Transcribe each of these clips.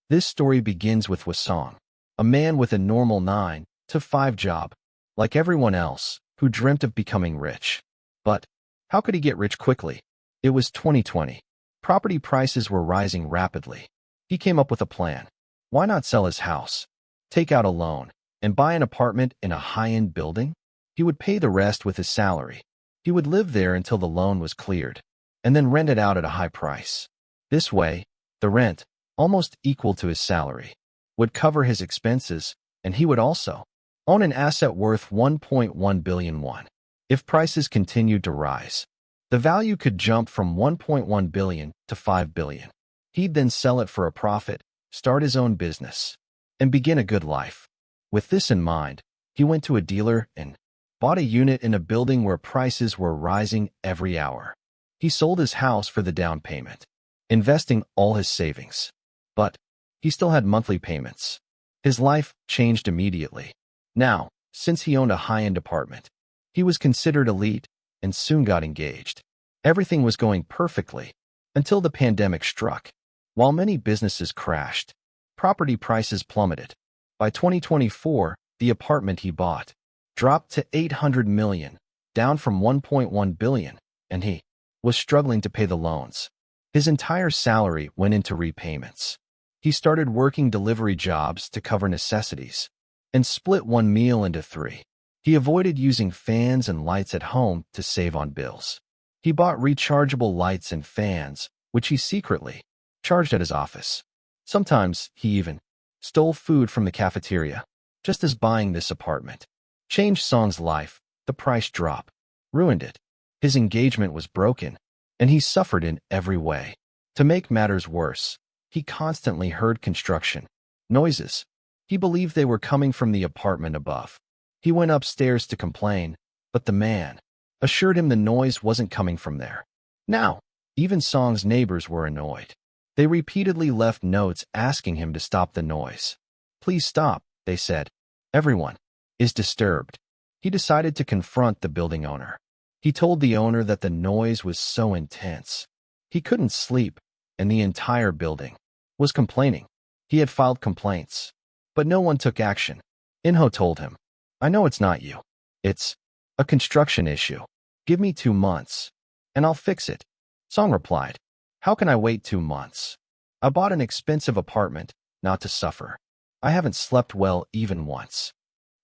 This story begins with Wasong, a man with a normal 9 to 5 job, like everyone else, who dreamt of becoming rich. But how could he get rich quickly? It was 2020. Property prices were rising rapidly. He came up with a plan. Why not sell his house, take out a loan, and buy an apartment in a high-end building? He would pay the rest with his salary. He would live there until the loan was cleared, and then rent it out at a high price. This way, the rent, almost equal to his salary, would cover his expenses, and he would also own an asset worth 1.1 billion won. If prices continued to rise, the value could jump from 1.1 billion to 5 billion. He'd then sell it for a profit, start his own business, and begin a good life. With this in mind, he went to a dealer and bought a unit in a building where prices were rising every hour. He sold his house for the down payment, investing all his savings. But he still had monthly payments. His life changed immediately. Now, since he owned a high-end apartment, he was considered elite and soon got engaged. Everything was going perfectly until the pandemic struck. While many businesses crashed, property prices plummeted. By 2024, the apartment he bought dropped to 800 million, down from 1.1 billion, and he was struggling to pay the loans. His entire salary went into repayments. He started working delivery jobs to cover necessities and split one meal into 3. He avoided using fans and lights at home to save on bills. He bought rechargeable lights and fans, which he secretly charged at his office. Sometimes he even stole food from the cafeteria, just as buying this apartment changed Song's life. The price drop ruined it. His engagement was broken, and he suffered in every way. To make matters worse, he constantly heard construction noises. He believed they were coming from the apartment above. He went upstairs to complain, but the man assured him the noise wasn't coming from there. Now, even Song's neighbors were annoyed. They repeatedly left notes asking him to stop the noise. "Please stop," they said. "Everyone is disturbed." He decided to confront the building owner. He told the owner that the noise was so intense he couldn't sleep, and the entire building was complaining. He had filed complaints, but no one took action. Inho told him, "I know it's not you. It's a construction issue. Give me 2 months, and I'll fix it." Song replied, "How can I wait 2 months? I bought an expensive apartment, not to suffer. I haven't slept well even once."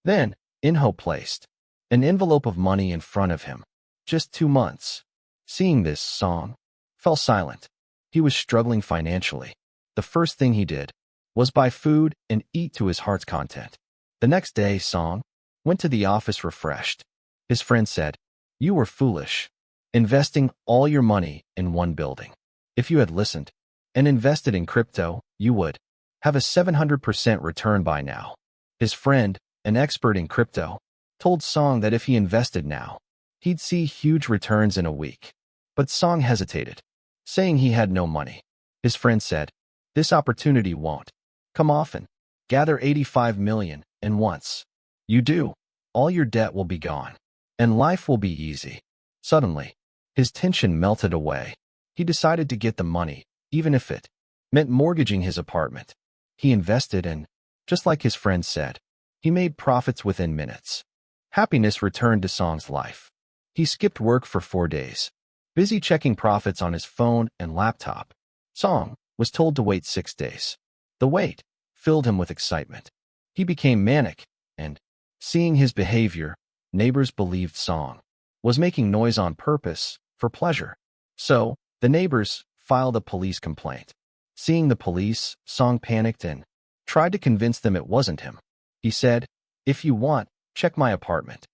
Then, Inho placed an envelope of money in front of him. Just 2 months. Seeing this, Song fell silent. He was struggling financially. The first thing he did was buy food and eat to his heart's content. The next day, Song went to the office refreshed. His friend said, "You were foolish, investing all your money in one building. If you had listened and invested in crypto, you would have a 700% return by now." His friend, an expert in crypto, told Song that if he invested now, he'd see huge returns in a week. But Song hesitated, saying he had no money. His friend said, "This opportunity won't come often. Gather 85 million, and once you do, all your debt will be gone, and life will be easy." Suddenly, his tension melted away. He decided to get the money, even if it meant mortgaging his apartment. He invested and, just like his friend said, he made profits within minutes. Happiness returned to Song's life. He skipped work for 4 days, busy checking profits on his phone and laptop. Song was told to wait 6 days. The wait filled him with excitement. He became manic, and, seeing his behavior, neighbors believed Song was making noise on purpose, for pleasure. So, the neighbors filed a police complaint. Seeing the police, Song panicked and tried to convince them it wasn't him. He said, "If you want, check my apartment."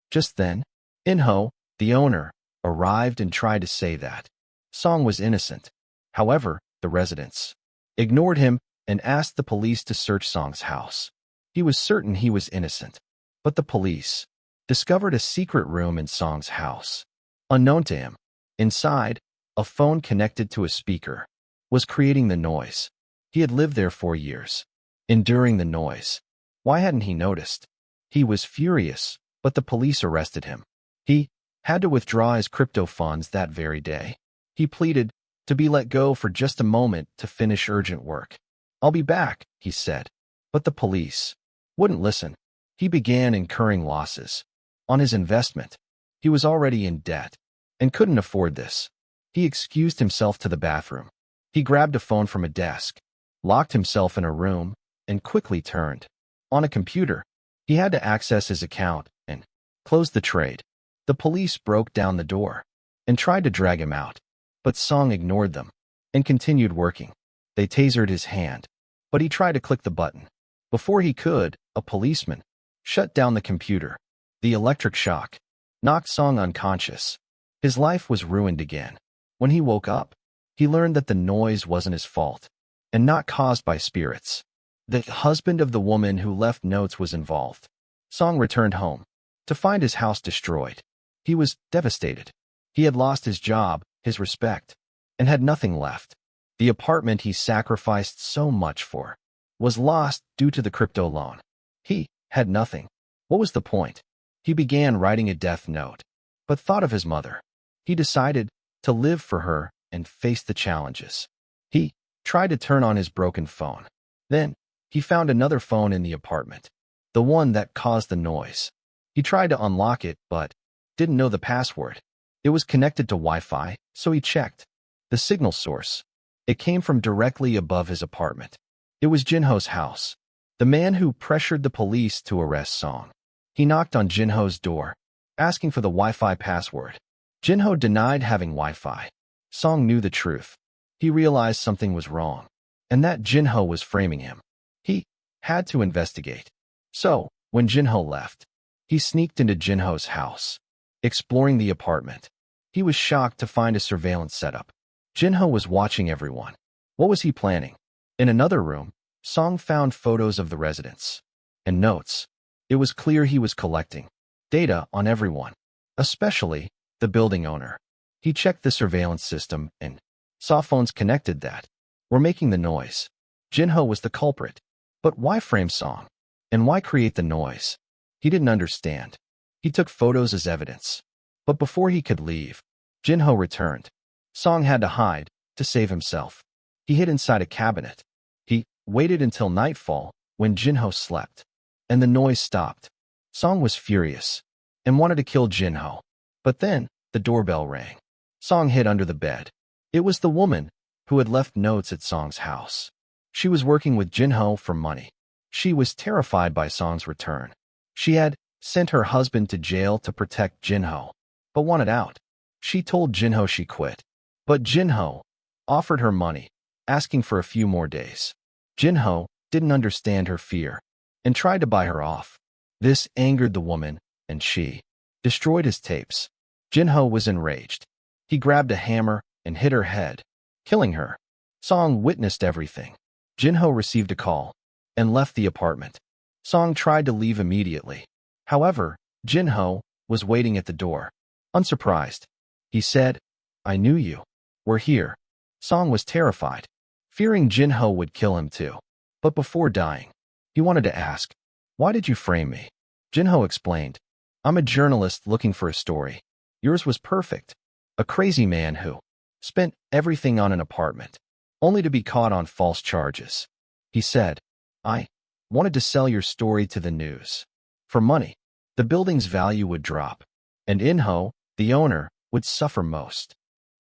Just then, Inho, the owner, arrived and tried to say that Song was innocent. However, the residents ignored him and asked the police to search Song's house. He was certain he was innocent, but the police discovered a secret room in Song's house. Unknown to him, inside, a phone connected to a speaker was creating the noise. He had lived there for years, enduring the noise. Why hadn't he noticed? He was furious, but the police arrested him. He had to withdraw his crypto funds that very day. He pleaded to be let go for just a moment to finish urgent work. I'll be back, he said. But the police wouldn't listen. He began incurring losses on his investment. He was already in debt and couldn't afford this. He excused himself to the bathroom. He grabbed a phone from a desk, locked himself in a room, and quickly turned on a computer. He had to access his account and close the trade. The police broke down the door and tried to drag him out, but Song ignored them and continued working. They tasered his hand, but he tried to click the button. Before he could, a policeman shut down the computer. The electric shock knocked Song unconscious. His life was ruined again. When he woke up, he learned that the noise wasn't his fault and not caused by spirits. The husband of the woman who left notes was involved. Song returned home to find his house destroyed. He was devastated. He had lost his job, his respect, and had nothing left. The apartment he sacrificed so much for was lost due to the crypto loan. He had nothing. What was the point? He began writing a death note, but thought of his mother. He decided to live for her and face the challenges. He tried to turn on his broken phone. Then, he found another phone in the apartment, the one that caused the noise. He tried to unlock it, but didn't know the password. It was connected to Wi-Fi, so he checked the signal source. It came from directly above his apartment. It was Jinho's house, the man who pressured the police to arrest Song. He knocked on Jinho's door, asking for the Wi-Fi password. Jinho denied having Wi-Fi. Song knew the truth. He realized something was wrong, and that Jinho was framing him. He had to investigate. So, when Jinho left, he sneaked into Jinho's house, exploring the apartment. He was shocked to find a surveillance setup. Jinho was watching everyone. What was he planning? In another room, Song found photos of the residents and notes. It was clear he was collecting data on everyone, especially the building owner. He checked the surveillance system and saw phones connected that were making the noise. Jinho was the culprit. But why frame Song? And why create the noise? He didn't understand. He took photos as evidence. But before he could leave, Jinho returned. Song had to hide to save himself. He hid inside a cabinet. He waited until nightfall when Jinho slept, and the noise stopped. Song was furious and wanted to kill Jinho. But then, the doorbell rang. Song hid under the bed. It was the woman who had left notes at Song's house. She was working with Jinho for money. She was terrified by Song's return. She had sent her husband to jail to protect Jinho, but wanted out. She told Jinho she quit. But Jinho offered her money, asking for a few more days. Jinho didn't understand her fear and tried to buy her off. This angered the woman, and she destroyed his tapes. Jinho was enraged. He grabbed a hammer and hit her head, killing her. Song witnessed everything. Jinho received a call and left the apartment. Song tried to leave immediately. However, Jinho was waiting at the door. Unsurprised, he said, "I knew you were here." Song was terrified, fearing Jinho would kill him too. But before dying, he wanted to ask, "Why did you frame me?" Jinho explained, "I'm a journalist looking for a story. Yours was perfect. A crazy man who spent everything on an apartment, only to be caught on false charges." He said, "I wanted to sell your story to the news. For money, the building's value would drop, and Inho, the owner, would suffer most."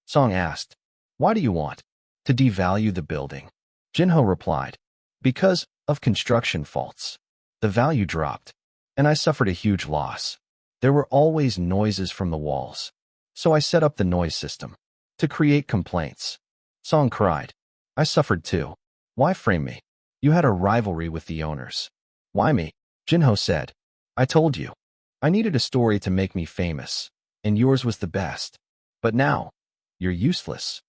Song asked, "Why do you want to devalue the building?" Jinho replied, "Because of construction faults. The value dropped, and I suffered a huge loss. There were always noises from the walls, so I set up the noise system to create complaints." Song cried, "I suffered too. Why frame me? You had a rivalry with the owners." "Why me?" Jinho said, "I told you. I needed a story to make me famous, and yours was the best. But now, you're useless."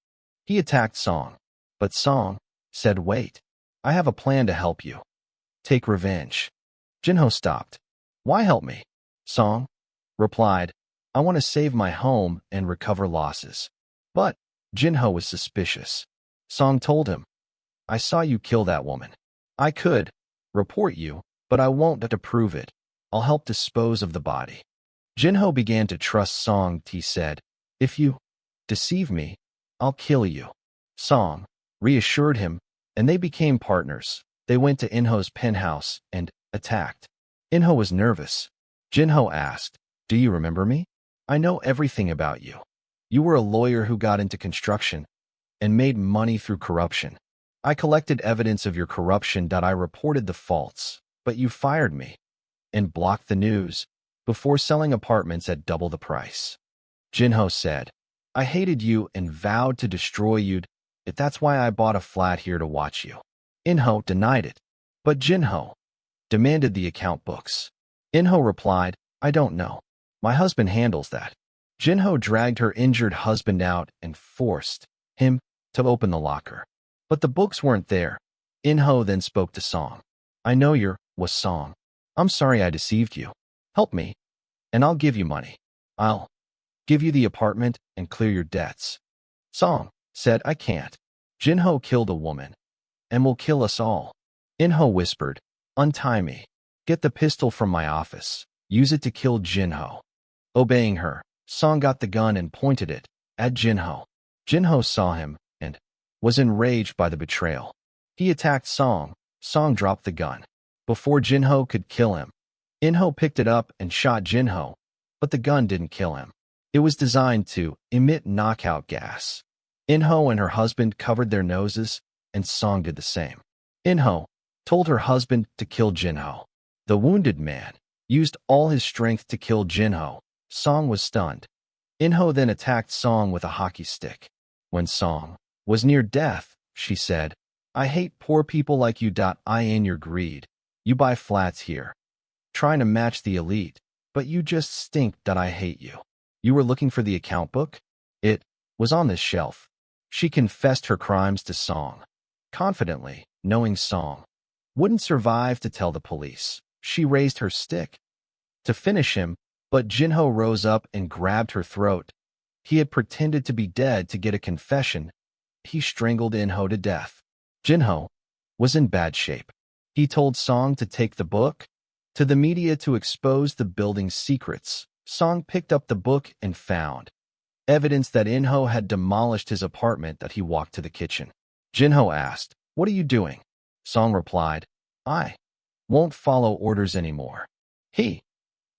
He attacked Song, but Song said, "Wait. I have a plan to help you. Take revenge." Jinho stopped. "Why help me?" Song replied, "I want to save my home and recover losses." But Jinho was suspicious. Song told him, "I saw you kill that woman. I could report you, but I won't have to prove it. I'll help dispose of the body." Jinho began to trust Song. He said, "If you deceive me, I'll kill you." Song reassured him and they became partners. They went to Inho's penthouse and attacked. Inho was nervous. Jinho asked, "Do you remember me? I know everything about you. You were a lawyer who got into construction and made money through corruption. I collected evidence of your corruption. I reported the faults, but you fired me and blocked the news before selling apartments at double the price." Jinho said, "I hated you and vowed to destroy you. That's why I bought a flat here to watch you." Inho denied it, but Jinho demanded the account books. Inho replied, "I don't know. My husband handles that." Jinho dragged her injured husband out and forced him to open the locker. But the books weren't there. Inho then spoke to Song. "I know you're Song. I'm sorry I deceived you. Help me, and I'll give you money. I'll give you the apartment and clear your debts." Song said, "I can't. Jinho killed a woman and will kill us all." Inho whispered, "Untie me. Get the pistol from my office. Use it to kill Jinho." Obeying her, Song got the gun and pointed it at Jinho. Jinho saw him and was enraged by the betrayal. He attacked Song. Song dropped the gun. Before Jinho could kill him, Inho picked it up and shot Jinho, but the gun didn't kill him. It was designed to emit knockout gas. Inho and her husband covered their noses, and Song did the same. Inho told her husband to kill Jinho. The wounded man used all his strength to kill Jinho. Song was stunned. Inho then attacked Song with a hockey stick. When Song was near death, she said, "I hate poor people like you. I in your greed. You buy flats here, trying to match the elite, but you just stink. I hate you. You were looking for the account book? It was on this shelf." She confessed her crimes to Song, confidently, knowing Song wouldn't survive to tell the police. She raised her stick to finish him, but Jinho rose up and grabbed her throat. He had pretended to be dead to get a confession. He strangled Inho to death. Jinho was in bad shape. He told Song to take the book to the media to expose the building's secrets. Song picked up the book and found evidence that Inho had demolished his apartment. That he walked to the kitchen. Jinho asked, "What are you doing?" Song replied, "I won't follow orders anymore." He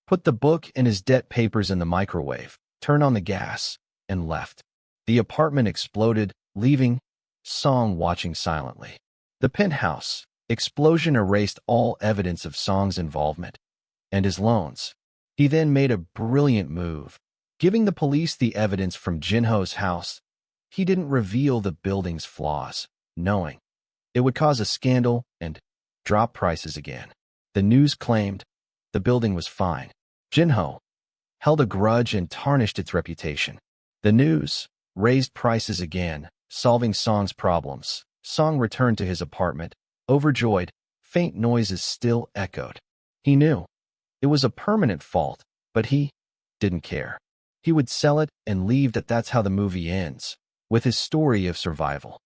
put the book and his debt papers in the microwave, turned on the gas, and left. The apartment exploded, leaving Song watching silently. The penthouse explosion erased all evidence of Song's involvement and his loans. He then made a brilliant move, giving the police the evidence from Jinho's house. He didn't reveal the building's flaws, knowing it would cause a scandal and drop prices again. The news claimed the building was fine. Jinho held a grudge and tarnished its reputation. The news raised prices again, solving Song's problems. Song returned to his apartment, overjoyed. Faint noises still echoed. He knew it was a permanent fault, but he didn't care. He would sell it and leave. That's how the movie ends, with his story of survival.